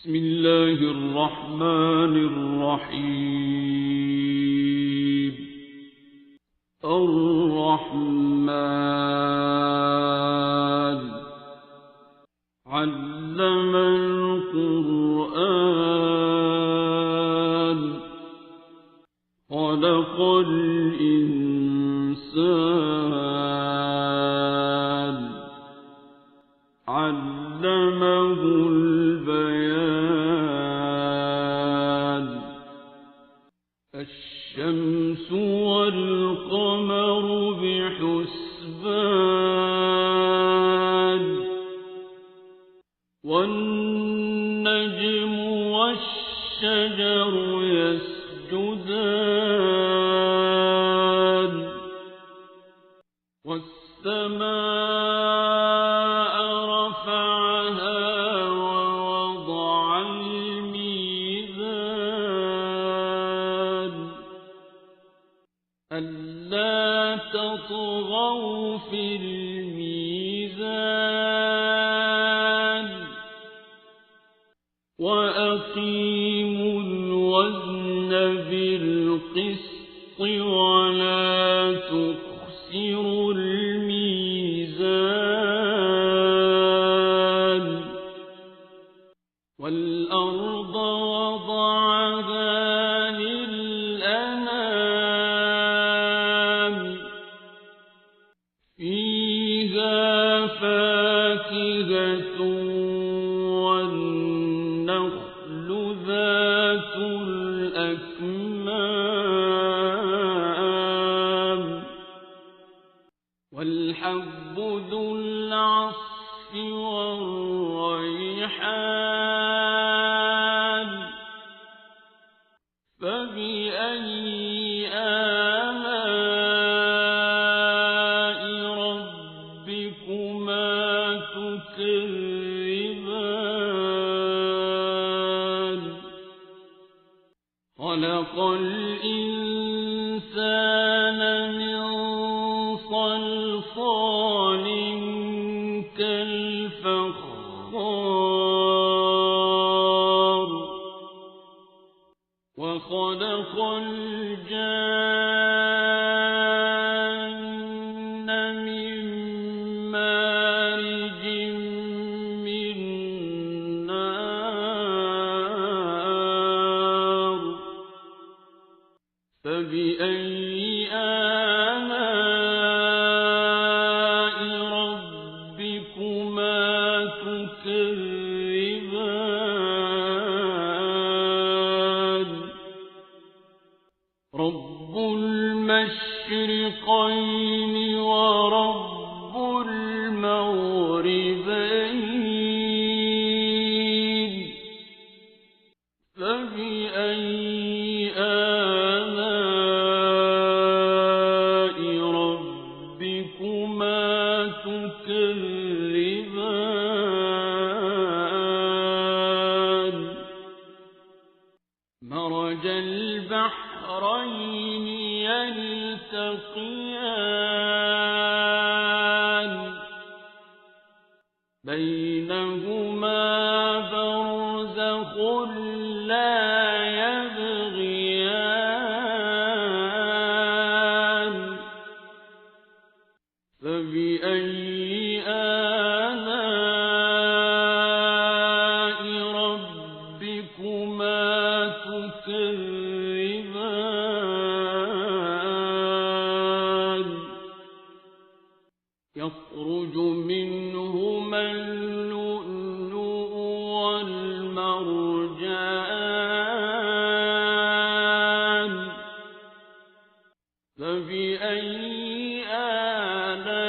بسم الله الرحمن الرحيم. الرحمن علم القرآن خلق الإنسان علمه البيان. الشمس والقمر بحسبان والنجم والشجر يسجدان والسماء رفعها ووضع الميزان ألا تطغوا في الميزان وأقيموا الوزن بالقسط ولا تخسروا الميزان. والأرض وضعها للأنام فيها فاكهة والنخل ذات الأكمام والحب ذو العصف والريحان فبأي آلاء ربكما تكذبان. خلق الإنسان من صلصال كالفخار وخلق الجان من مارج من نار فبأي آلاء ربكما تكذبان. رب المشرقين ورب المغربين فبأي آلاء ربكما تكذبان. مرج البحرين يلتقيان بينهما برزخ لا يبغيان فبأي آلاء ربكما تكذبان. يخرج منهما اللؤلؤ والمرجان فبأي آلاء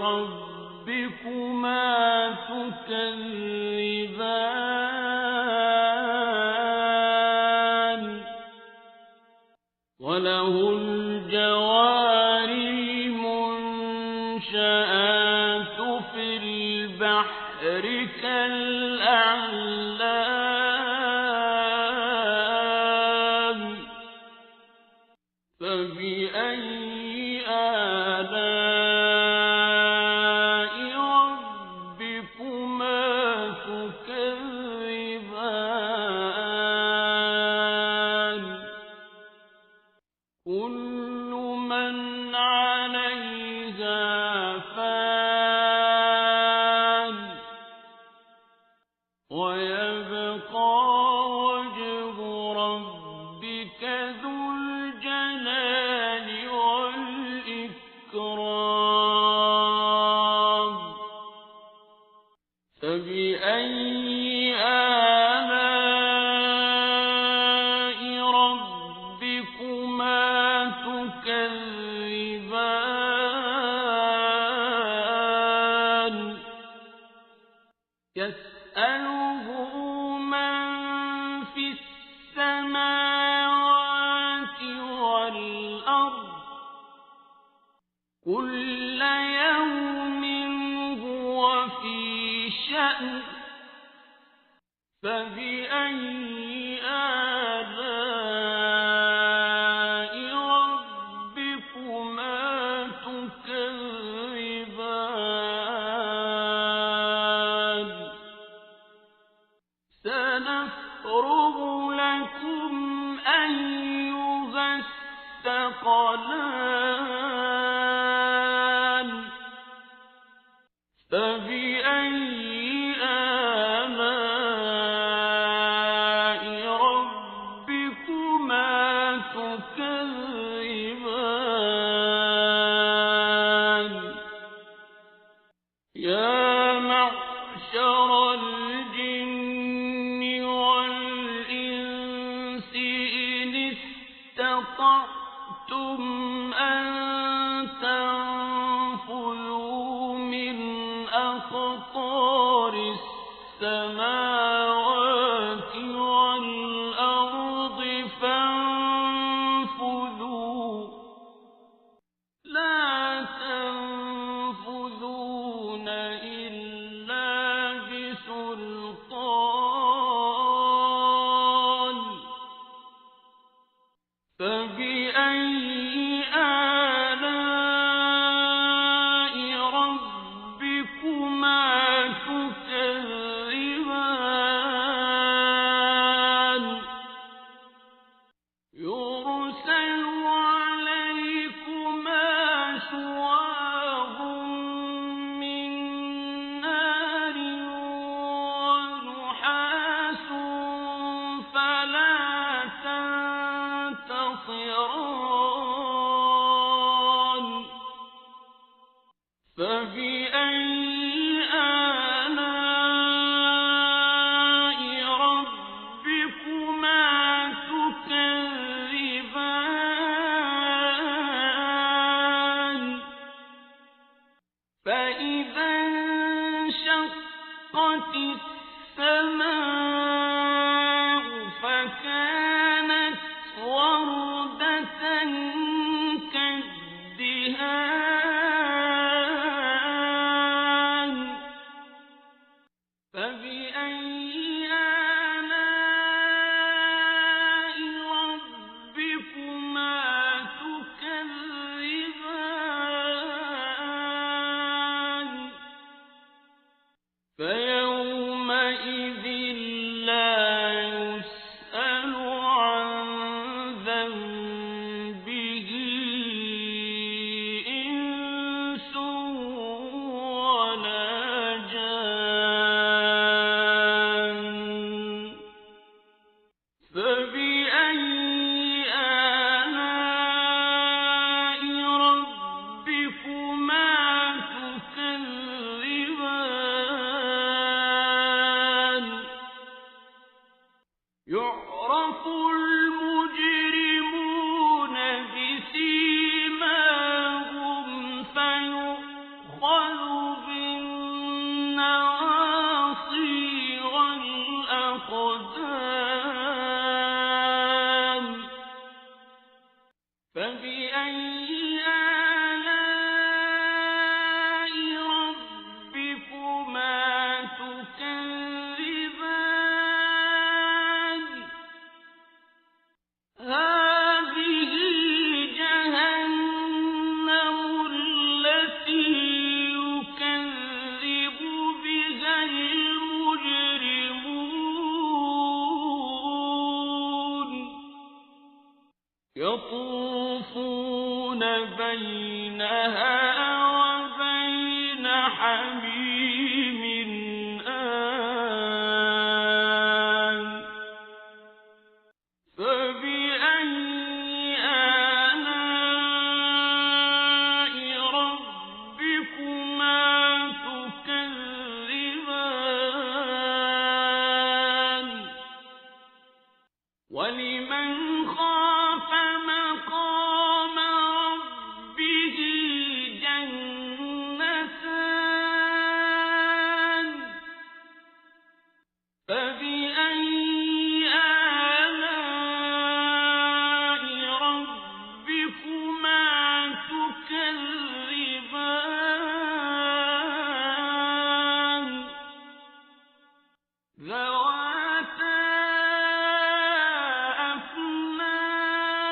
ربكما تكذبان. وله الجوار المنشآت في البحر كالأعلام فبأي آلاء ربكما تكذبان. فبأي آلاء ربكما تكذبان يسأله من في السماوات والأرض كل يوم هو في شأن فبأي آلاء ربكما تكذبان سنفرغ لكم أيها الثقلان فبأي آلاء ربكما تكذبان يا معشر الجن والإنس إن استطعتم أن تنفذوا من أقطار السماوات والأرض فانفذوا لا تنفذون إلا بسلطان فبأي آلاء ربكما تكذبان يرسل عليكما شواظ من نار ونحاس فلا تنتصران فبأي آلاء ربكما تكذبان فإذا انشقت السماء فكانت وردة كالدهان فبأي آلاء ربكما تكذبان فيومئذ لا يسأل عن ذنبه إنس ولا جان فبأي آلاء ربكما تكذبان يعرف المجرمون بسيماهم فيؤخذ بالنواصي والأقدام فبأي آلاء ربكما تكذبان هذه جهنم التي يكذب بها المجرمون يطوفون بينها وبين حميم آن فبأي آلاء ربكما تكذبان ذواتا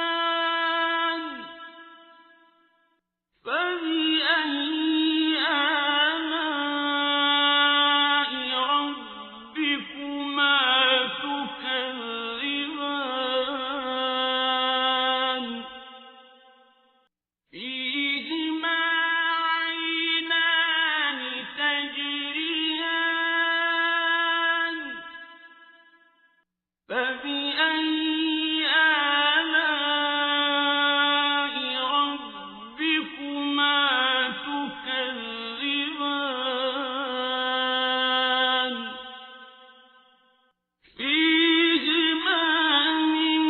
أفنان فبأي آلاء ربكما تكذبان فيهما عينان تجريان فبأي آلاء ربكما تكذبان فيهما من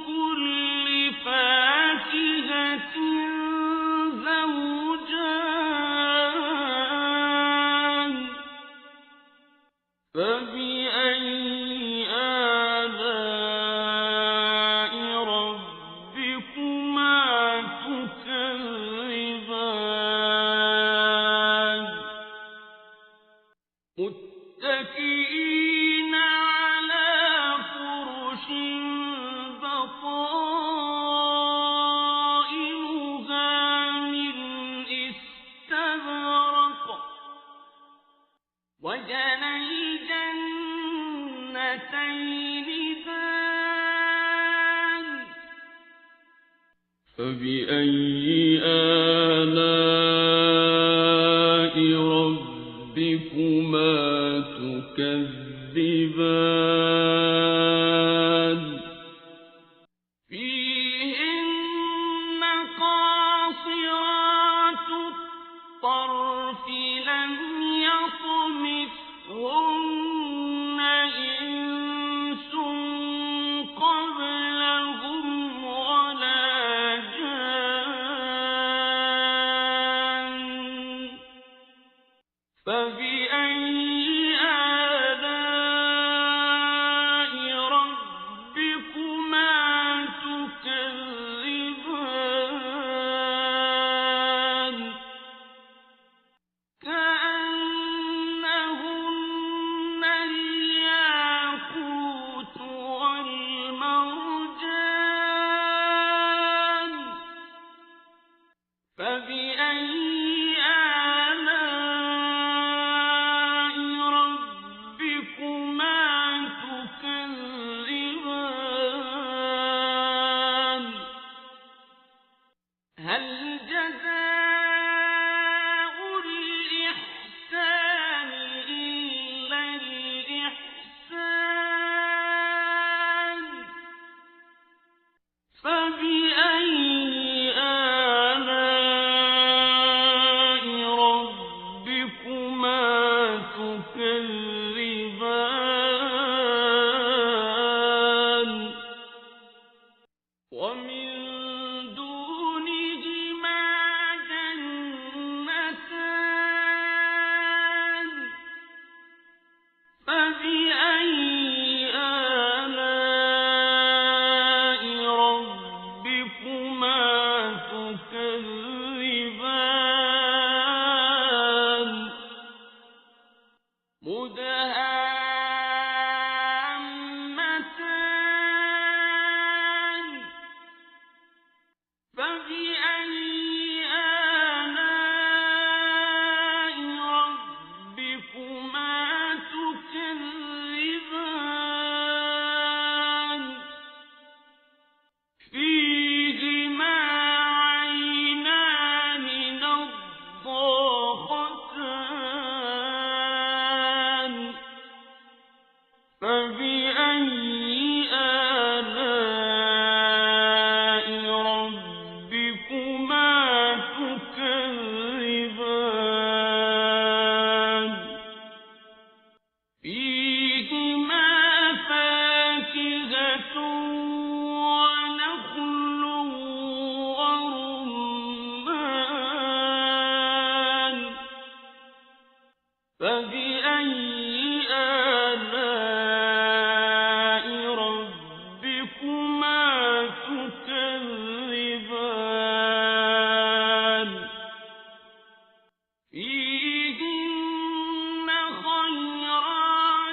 كل فاكهة زوجان فبأي آلاء ربكما تكذبان متكئين على فرش بطائنها من استبرق وجنى الجنتين دان فبأي آلاء ربكما تكذبان فيهن قاصرات الطرف لم يطمثهن إنس قبلهم ولا جان فبأي آلاء ربكما تكذبان كأنهن الياقوت والمرجان فبأي آلاء ربكما تكذبان هل جزاء الإحسان إلا الإحسان فبأي آلاء ربكما تكذبان ومن دونهما جنتان فبأي آلاء ربكما تكذبان مدهامتان فبأي آلاء ربكما تكذبان فيهما عينان نضاختان فبأي آلاء ربكما تكذبان فيهما فاكهة ونخل ورمان فبأي آلاء ربكما تكذبان فيهن خيرات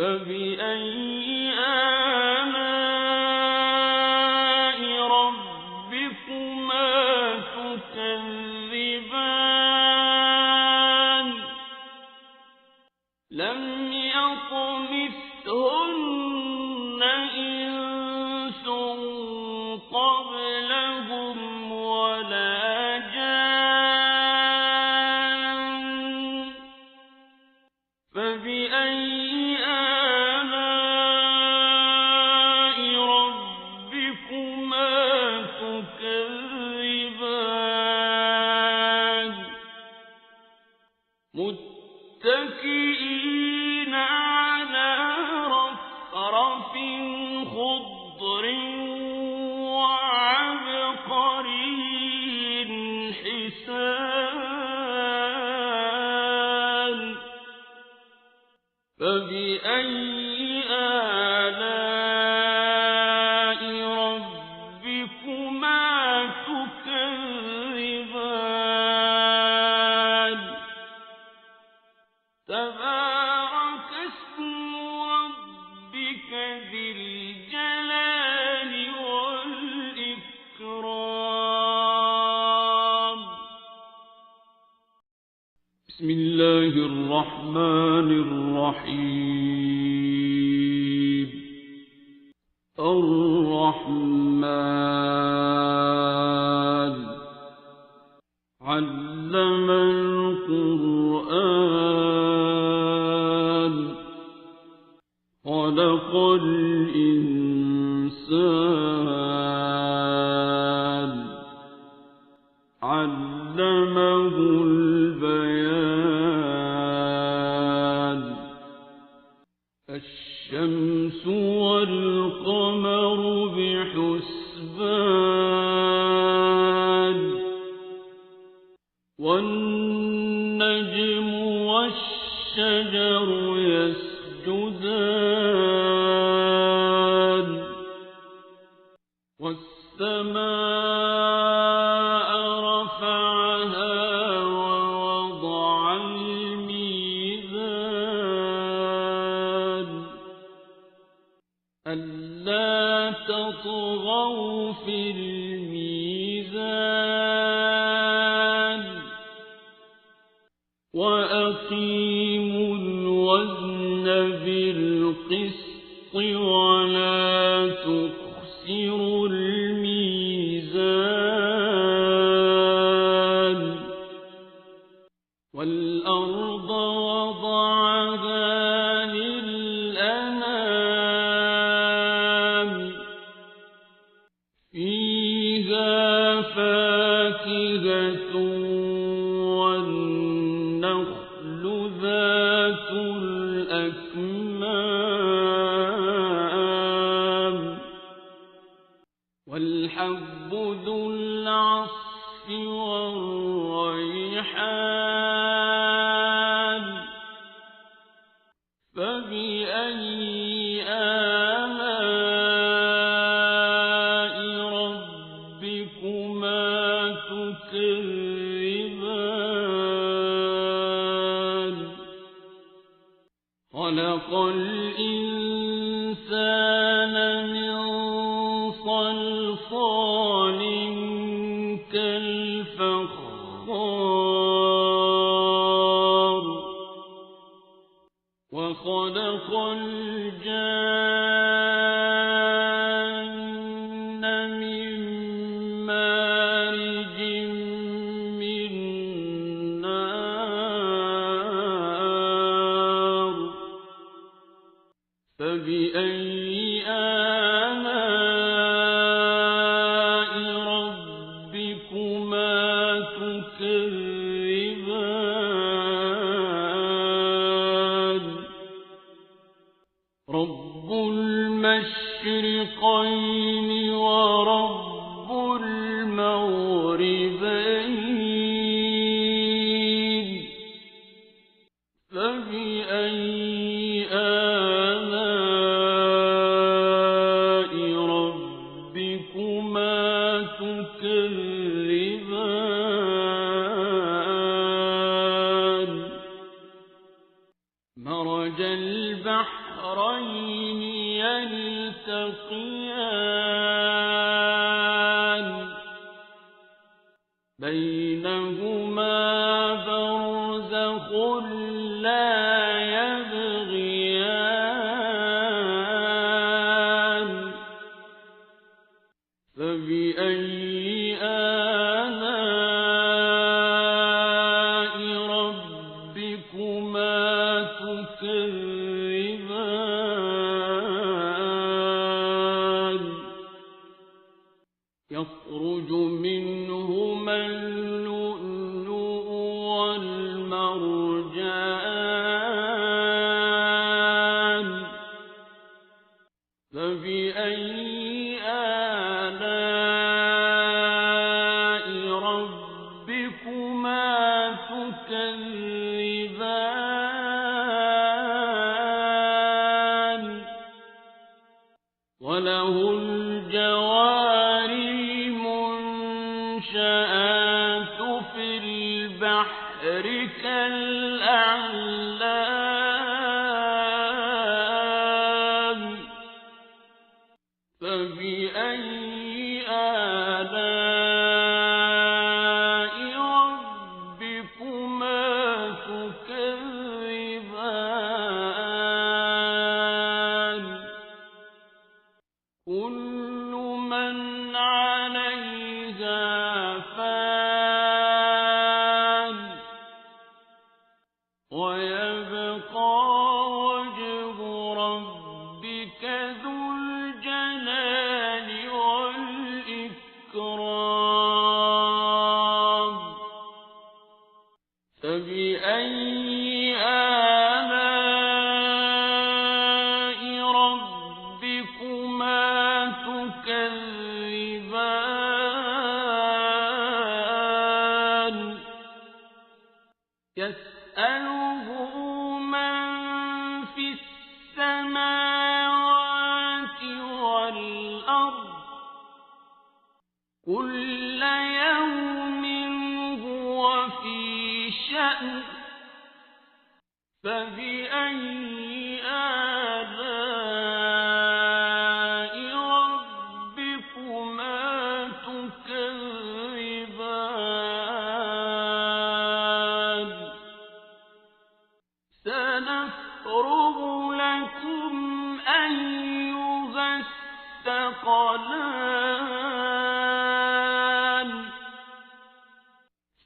فبأي آلاء ربكما تكذبان لم يطمثهن إنس قبلهم ولا جان فبأي آلاء ربكما تكذبان متكئين على رفرف خضر وعبقري حسان فبأي آلاء ربكما تكذبان تبارك اسم ربك ذي الجلال والإكرام بسم الله الرحمن الرحيم الرحمن علم القرآن خلق الإنسان علمه البيان الشمس والقمر بحسبان والنجم والشجر يسجدان والسماء رفعها ووضع الميزان ألا تطغوا في الميزان وأقيموا الوزن بالقسط ولا تخسروا الميزان والأرض وضعها للأنام فيها فاكهة والنخل ذات الأكمام والحب ذو العصف والريحان فبأي آلاء ربكما تكذبان خلق الإنسان من صلصال كالفخار وخلق الجان من مارج من نار فبأي آلاء ربكما تكذبان رب المشرقين ورب المغربين فبأي آلاء ربكما تكذبان مرج البحرين يلتقيان بينهما برزخ لا يبغيان فبأي آلاء ربكما تكذبان يخرج منهما اللؤلؤ والمرجان فبأي آلاء ربكما تكذبان وله الجوار المنشآت في البحر كالأعلام فبأي آلاء ربكما تكذبان كل من عليها فان ويبقى وجه ربك ذو الجلال والإكرام فبأي آلاء ربكما تكذبان يسأله من في السماوات والأرض كل يوم هو في شأن فبأي آلاء ربكما تكذبان سنفرغ لكم أيها الثقلان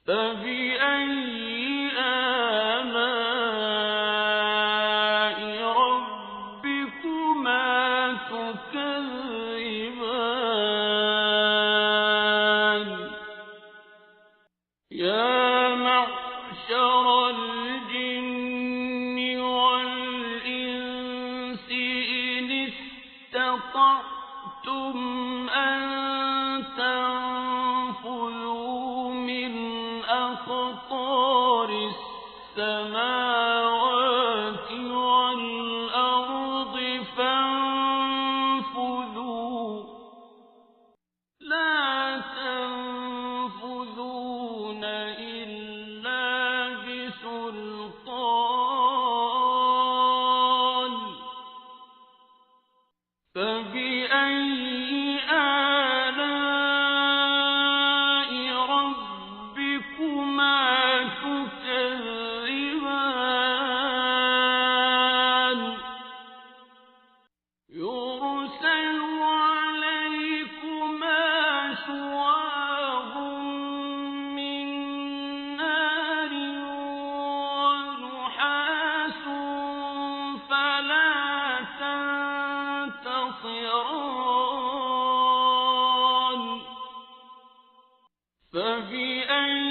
فبأي آلاء ربكما تكذبان يا معشر الجن والإنس إن استطعتم أن تنفذوا من أقطار السماوات والأرض فانفذوا لا تنفذون إلا بسلطان فبأي آلاء ربكما تكذبان يرسل عليكما شواظ من نار ونحاس فلا تنتصران فبأي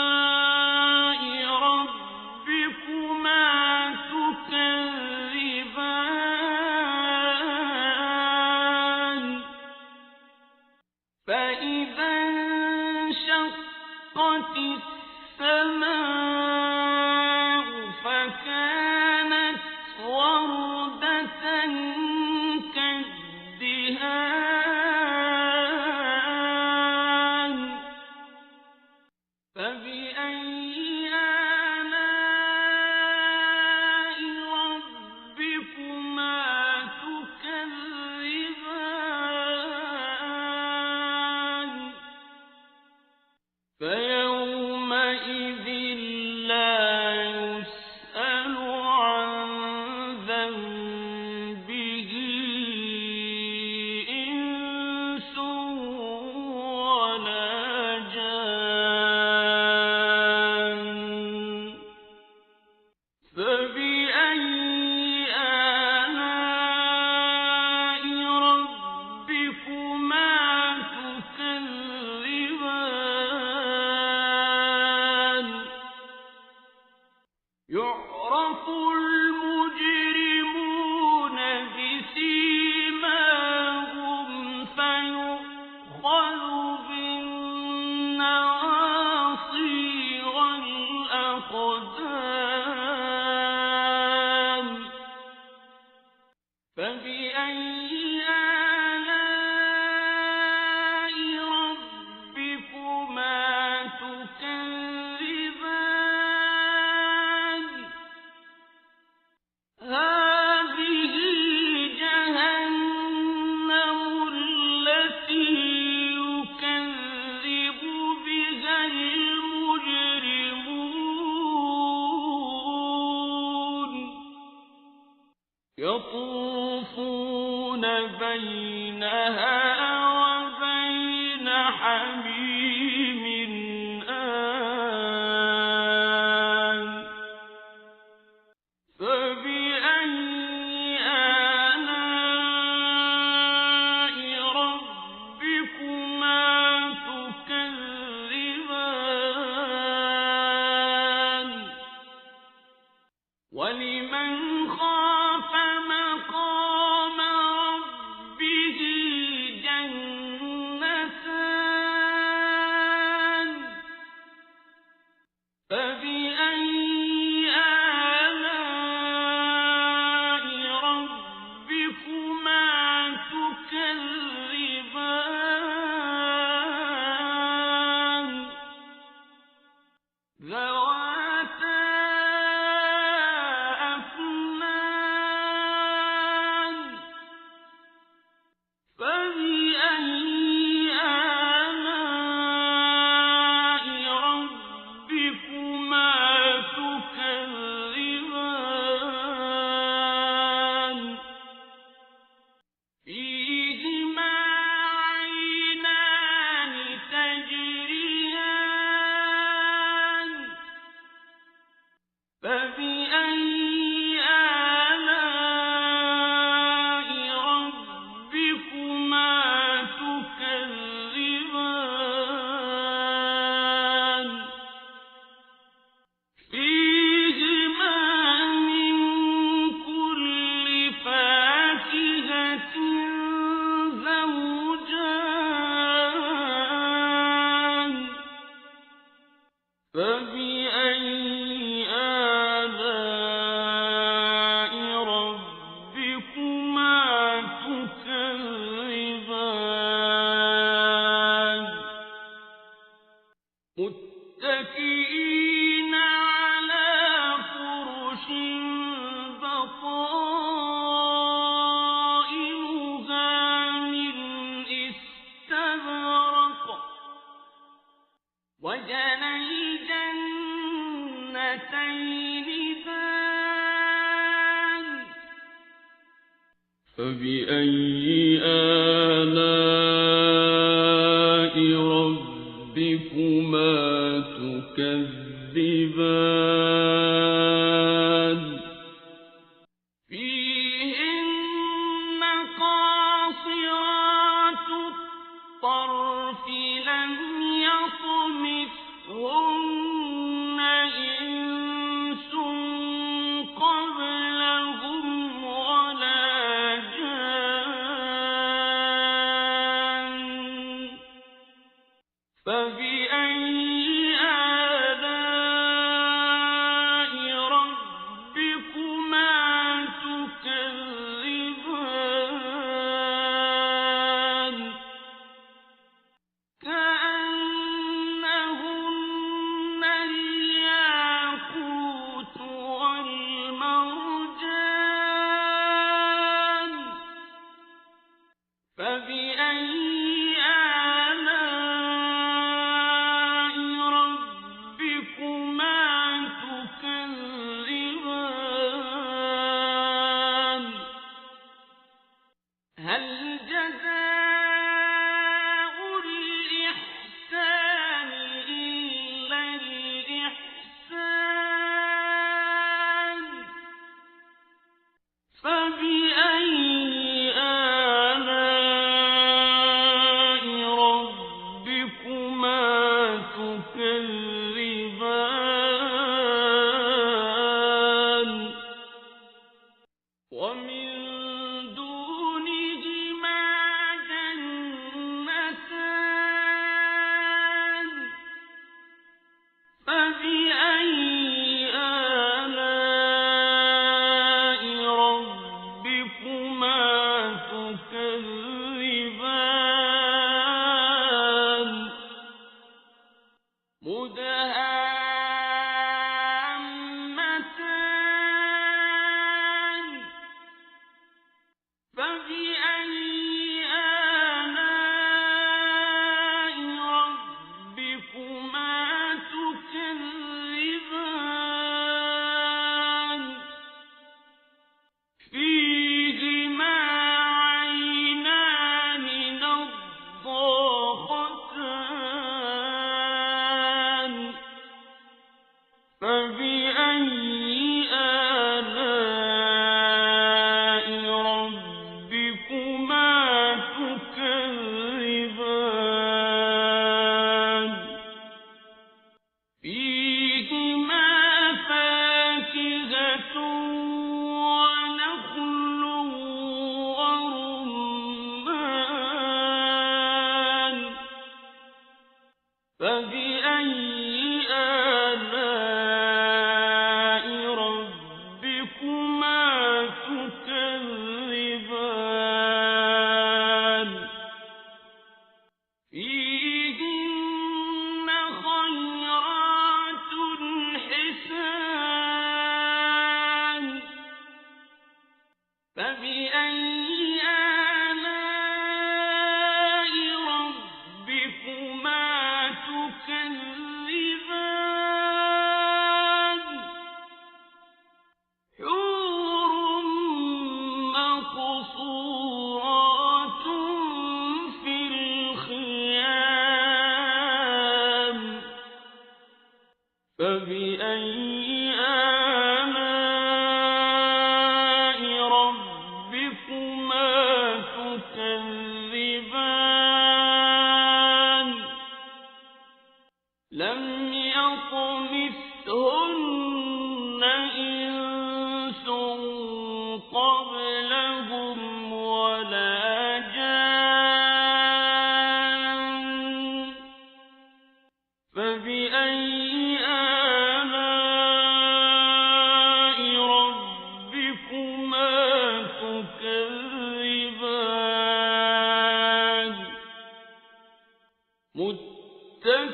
آلاء ربكما تكذبان فإذا انشقت السماء فكانت وردة فبأي آلاء ربكما تكذبان يعرف المجرمون بسيماهم فيؤخذ بالنواصي والأقدام فبأي آلاء ربكما تكذبان هذه جهنم التي يكذب بها المجرمون يطوفون بينها وبين حميم آن فبأي آلاء ربكما تكذبان ولمن خاف مقام ربه جنتان فبأي آلاء ربكما تكذبان ذواتا أفنان فبأي آلاء ربكما تكذبان فيهما عينان تجريان فبأي آلاء ربكما تكذبان فيهما من كل فاكهة زوجان فبأي آلاء ربكما تكذبان متكئين على فرش بطائنها من استبرق وجنى الجنتين دان فبأي آلاء ربكما تكذبان فيهن قاصرات الطرف لم يطمثهن إنس قبلهم ولا جان تكذبان فيهن خيرات حسان فبأي آلاء ربكما تكذبان حور مقصورات في الخيام فبأي آلاء ربكما تكذبان لم يطمثهن إنس قبلهم ولا جان فبأي آلاء ربكما تكذبان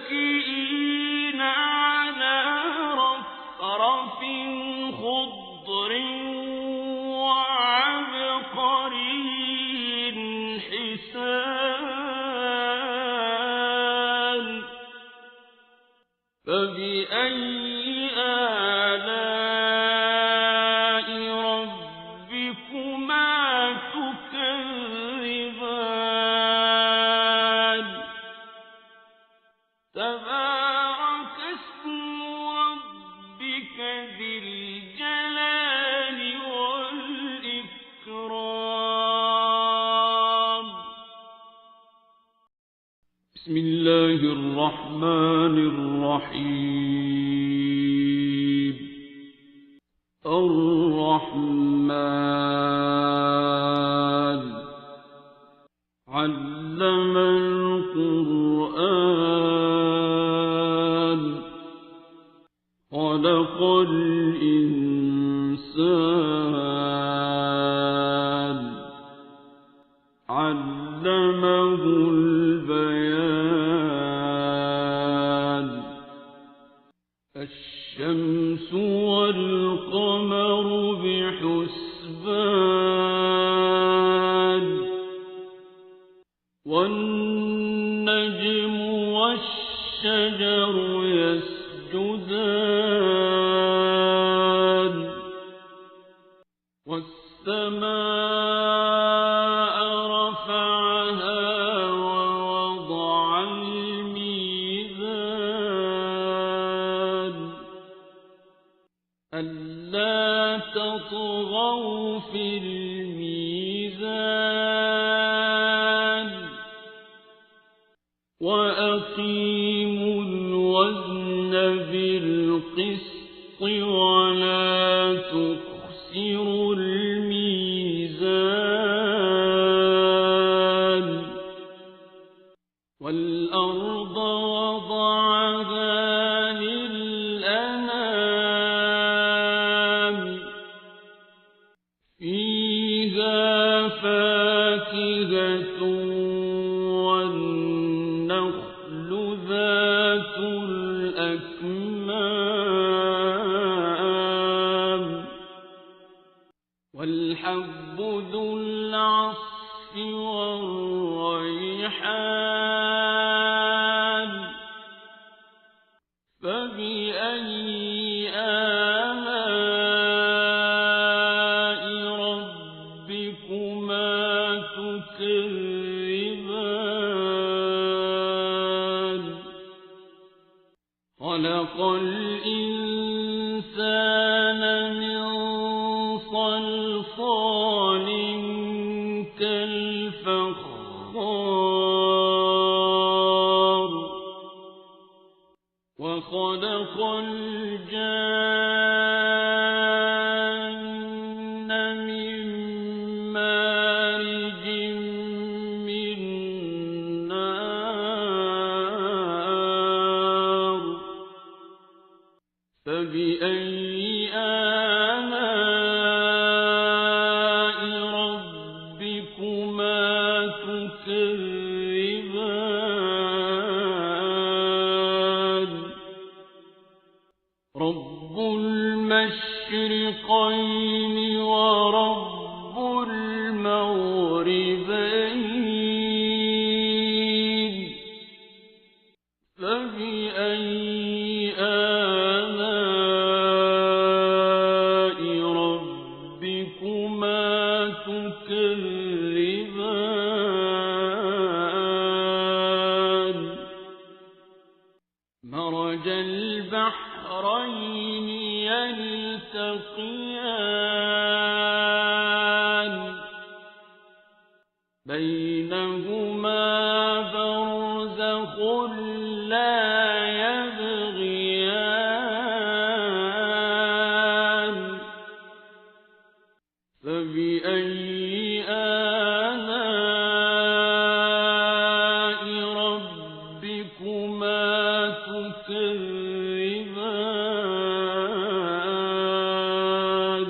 متكئين على رفرف خضر وعبقري حسان فبأي آلاء ربكما تكذبان تبارك اسم ربك ذي الجلال والإكرام بسم الله الرحمن الرحيم الرحمن علم القرآن خلق الإنسان علمه البيان الشمس والقمر بحسبان والنجم والشجر يسجدان والسماء رفعها ووضع الميزان ألا تطغوا في الميزان وأقيموا الوزن بالقسط ولا تخسروا الميزان والأرض وضعها للأنام فيها فاكهة والنخل ذات الأكمام والحب ذو العصف والريحان فبأي آلاء ربكما تكذبان خلق الإنسان من صلصال كالفخار وخلق الجان من مارج من نار فبأي آلاء ورب المغربين فبأي آلاء ربكما تكذبان مرج البحرين يلتقيان بينهما برزخ لا يبغيان فبأي آلاء ربكما تكذبان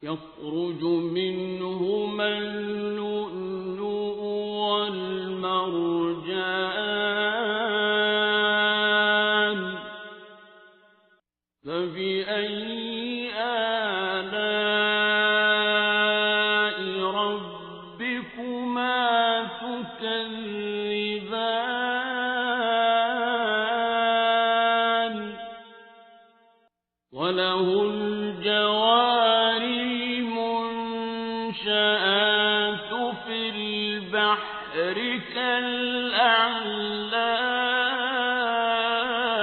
يخرج منهما اللؤلؤ والمرجان فبأي آلاء ربكما تكذبان وله الجوار المنشآت في البحر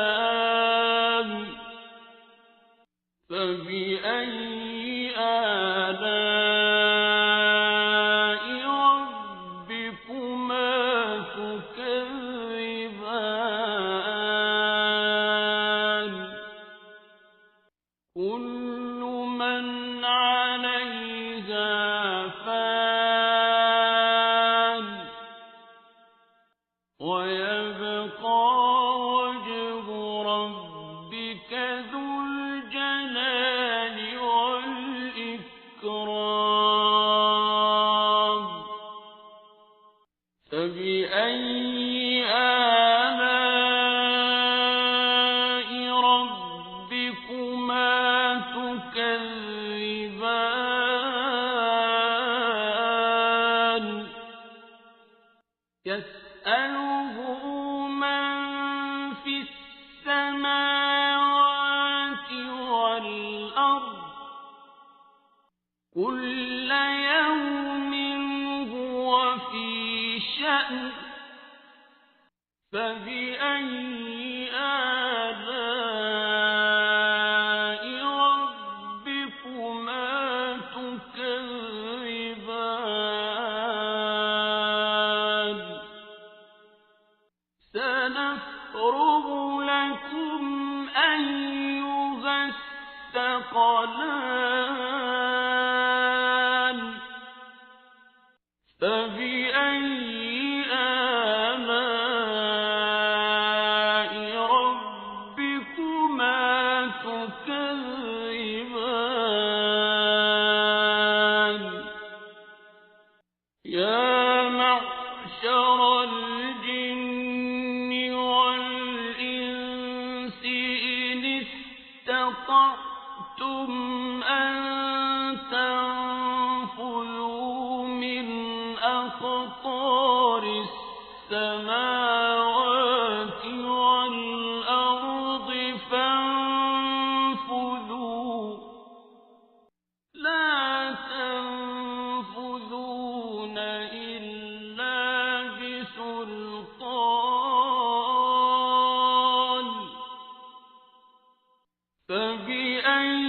كالأعلام فبأي آلاء ربكما تكذبان كل من عليها فان ويبقى وجه ربك ذو الجلال والإكرام فبأي آلاء ربكما تكذبان يسأله من في السماوات والأرض كل يوم هو في شأن فبأي آلاء ربكما تكذبان سنفرغ لكم أيها الثقلان فبأي آلاء ربكما تكذبان يا معشر الجن والإنس إن استطعتم أن تنفذوا من أقطار السماوات والأرض فانفذوا لا تنفذون إلا بسلطان فبأي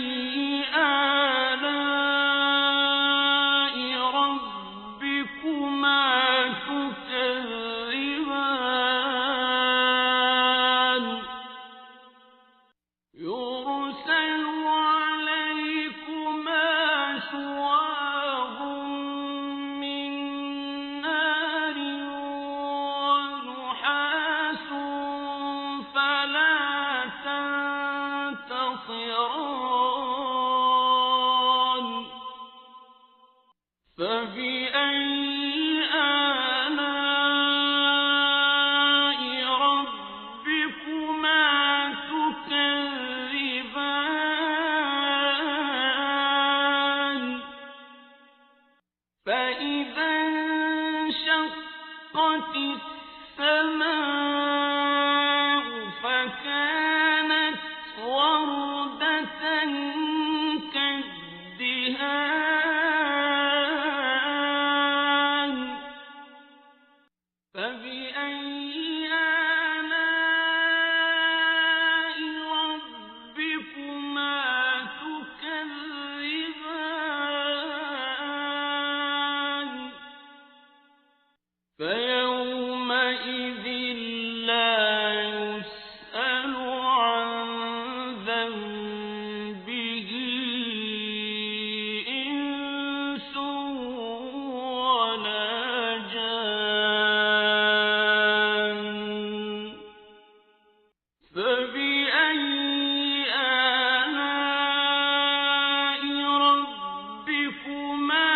آلاء ربكما تكذبان يرسل عليكما شواظ من نار ونحاس فلا تنتصران فبأي آلاء ربكما تكذبان السماء فكانت وردة كالدهان فبأي آلاء ربكما تكذبان فيومئذ لا يسأل عن ذنبه إنس ولا جان فبأي آلاء ربكما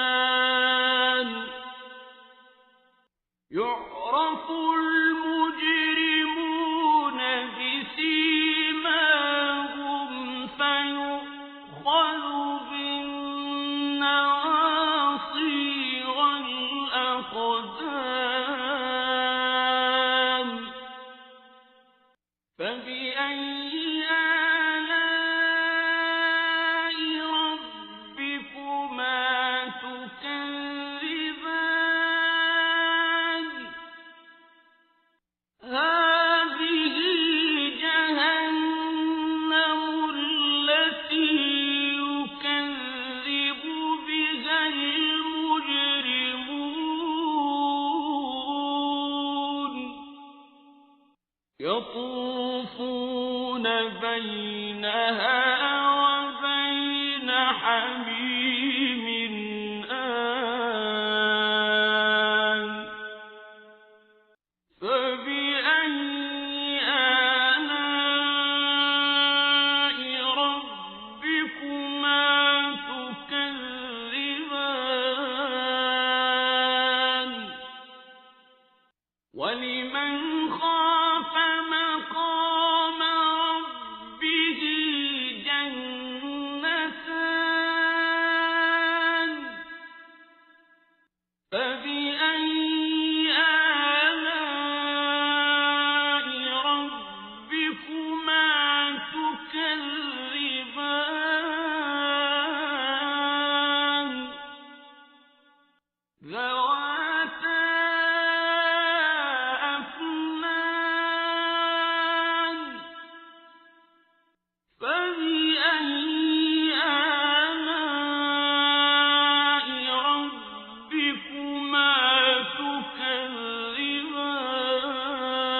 تكذبان يعرف المجرمون بسيماهم فيؤخذ بالنواصي والأقدام فبأي آلاء ربكما تكذبان هذه جهنم التي يكذب بها المجرمون يطوفون بينها وبين حميم آن فبأي آلاء ربكما تكذبان ولمن خاف مقام ربه جنتان فبأي آلاء ربكما تكذبان ذواتا أفنان فبأي آلاء ربكما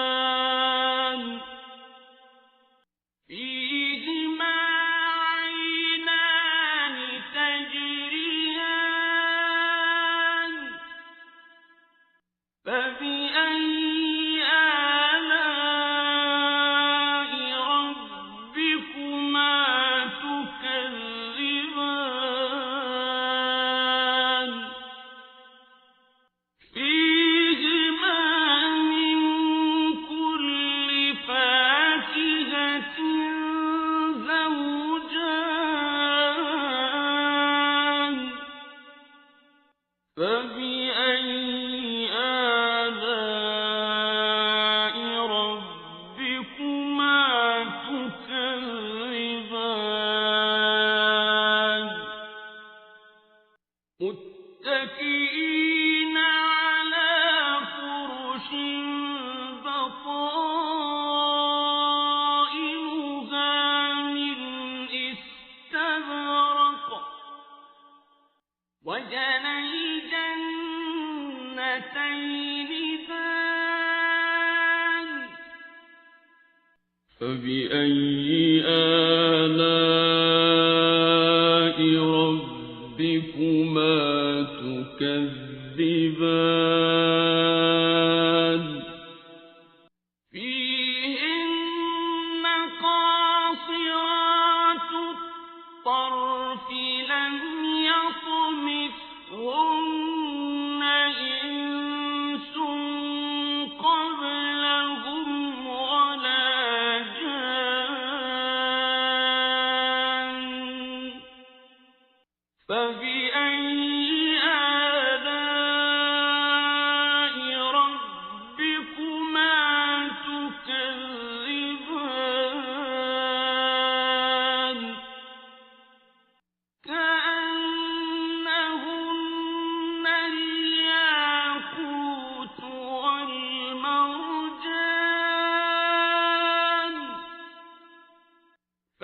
تكذبان فيهما عينان تجريان فبأي آلاء ربكما تكذبان فيهما من كل فاكهة زوجان فبأي آلاء ربكما تكذبان متكئين على فرش بطائنها من استبرق وجنى الجنتين دان فبأي آلاء ربكما تكذبان فيهن قاصرات الطرف لم يطمثهن إنس قبلهم ولا جان فبأي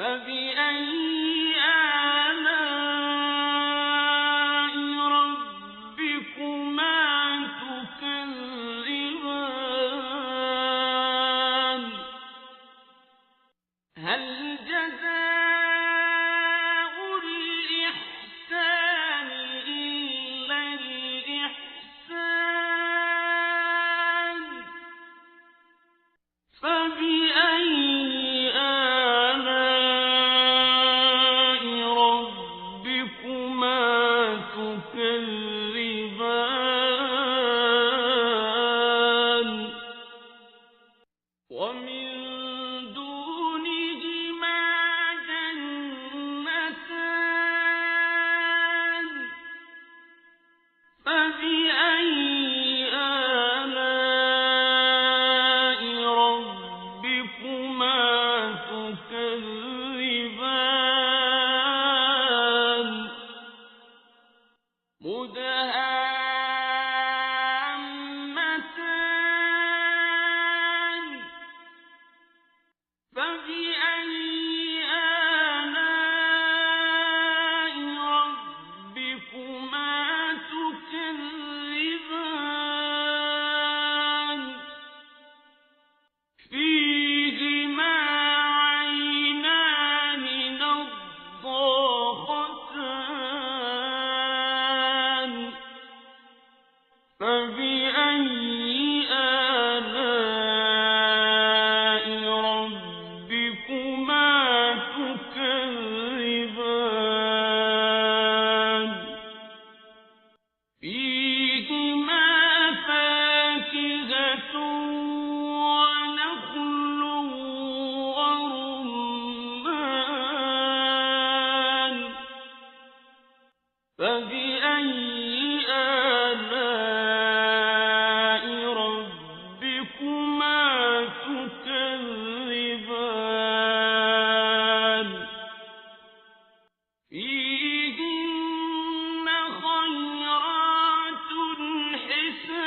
فبأي آلاء ربكما تكذبان هل جزاء الإحسان إلا الإحسان فبأي آلاء ربكما تكذبان ومن دونهما جنتان فبأي آلاء ربكما تكذبان مدهامتان فبأي آلاء ربكما تكذبان فيهما عينان نضاختان فبأي آلاء ربكما تكذبان فيهما فاكهة ونخل ورمان فبأي آلاء ربكما تكذبان فيهن خيرات حسان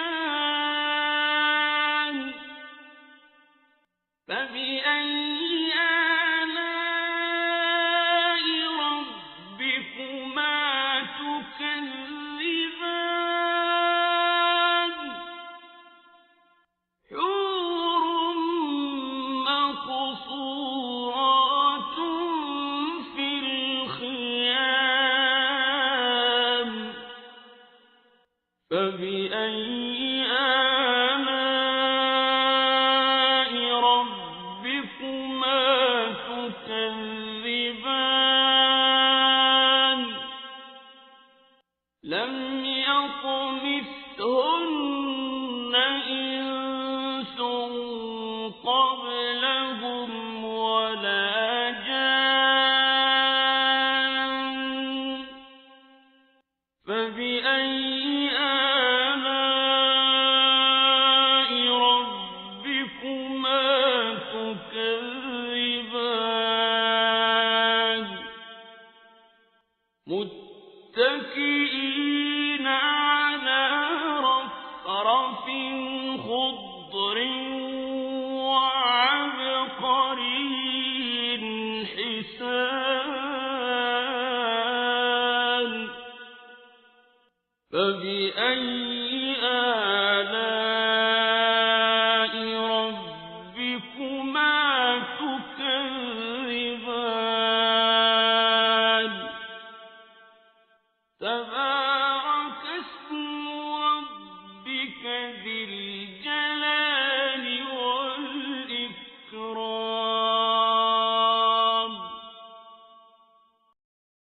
فبأي آلاء ربكما تكذبان حور مقصورات في الخيام فبأي آلاء ربكما تكذبان لم يطمثهن إنس قبلهم ولا جان فبأي آلاء ربكما تكذبان متكئين على رفرف خضر وعبقري حسان فبأي